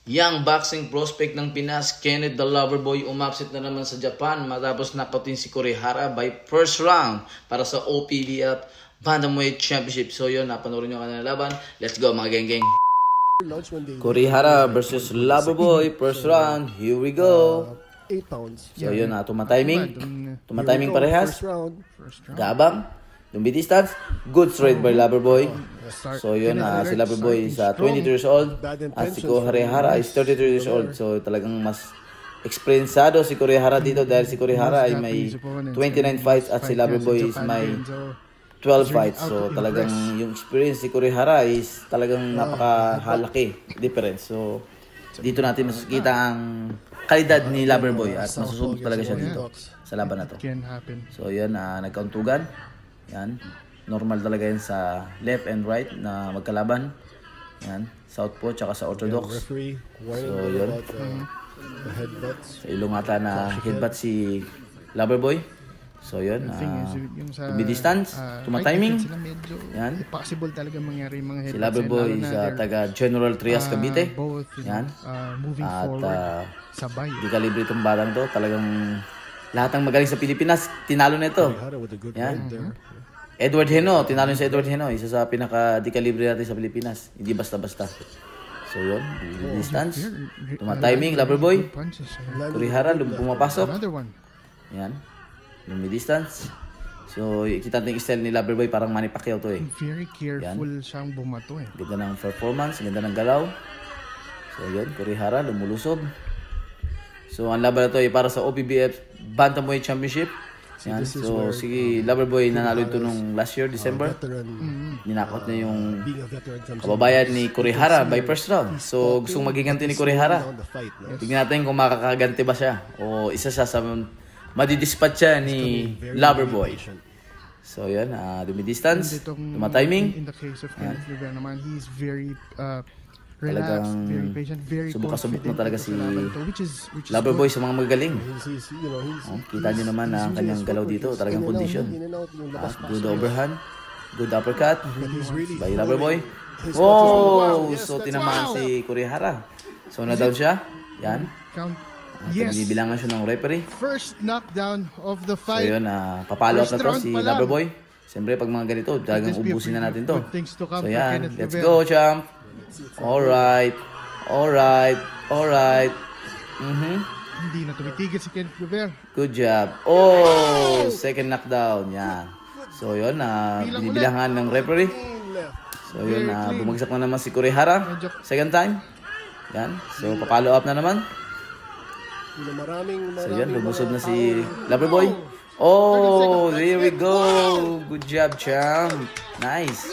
Yang boxing prospect ng Pinas, Kenneth the Loverboy, umabsent na naman sa Japan matapos nakautin si Kurihara by first round para sa OPBF Bantamweight Championship. So yun, napanoorin nyo kanina laban. Let's go mga geng-geng. Kurihara versus Loverboy, first round. Here we go. 8 pounds. So yun, tumatiming parehas. Gabang, lumbi distance, good straight by Loverboy. So yun, si Loverboy is 22 years old at si Kurihara is 33 years old. So talagang mas experiencado si Kurihara dito dahil si Kurihara ay may 29 fights at si Loverboy is may 12 fights. So talagang yung experience si Kurihara is talagang napakahalaki difference. So dito natin makikita ang kalidad ni Loverboy at masusubok talaga siya dito sa laban na to. So yan, nagkauntugan. Yan. Normal talaga yan sa left and right na magkalaban. Yan. Southpaw tsaka sa orthodox. So yun. Sa ilong ata na headbutt si Loverboy. So yun. Tumbi distance. Tumatiming. Yan. Possible talaga mangyari mga headbutts. Si Loverboy sa taga General Trias Cavite. Yan. At di kalibre itong batang to. Talagang lahat ng magaling sa Pilipinas tinalo na ito. Yan. Edward Heno, tinalo si Edward Heno, isa sa pinaka-di-kalibre natin sa Pilipinas. Hindi basta-basta. So yun, distance. Tumatiming, Loverboy. Kurihara, pumapasok. Yan. Lumi distance. So, kita natin yung style ni Loverboy, parang Manny Pacquiao to eh. Very careful siyang bumato eh. Ganda ng performance, ganda ng galaw. So yun, Kurihara, lumulusob. So, ang laban na to ay para sa OPBF Bantamweight Championship. Yan. So, si Loverboy nanalo ito nung last year, December. Ninakot niya yung kababayan ni Kurihara by first round. So, gustong magiganti ni Kurihara. Tignan natin kung makakaganti ba siya. O isa siya sa madidispatch siya ni Loverboy. So, yan. Dumi distance. Tumatiming. In the case of Kenneth Rivera naman, he's very talagang very patient, very subok na talaga si Loverboy sa mga magagaling. Kita nyo naman ang kanyang galaw dito, talagang condition. Good overhand, good uppercut by Loverboy. Oh! So tinamaan si Kurihara. So na-down siya. Yan. Bibilangan siya ng referee. First knockdown of the fight. So yun, papalo up na to si Loverboy. Siyempre pag mga ganito, talagang ubusin na natin to. So yan, let's go champ. Alright. Hindi na tumitigil si Kenneth Rivera. Good job. Oh, second knockdown. Yan. So yun, binibilangan ng referee. So yun, bumagsak na naman si Kurihara. Second time. Yan. So papalo up na naman. So yun, lumusod na si Loverboy. Oh, there we go. Good job, champ. Nice.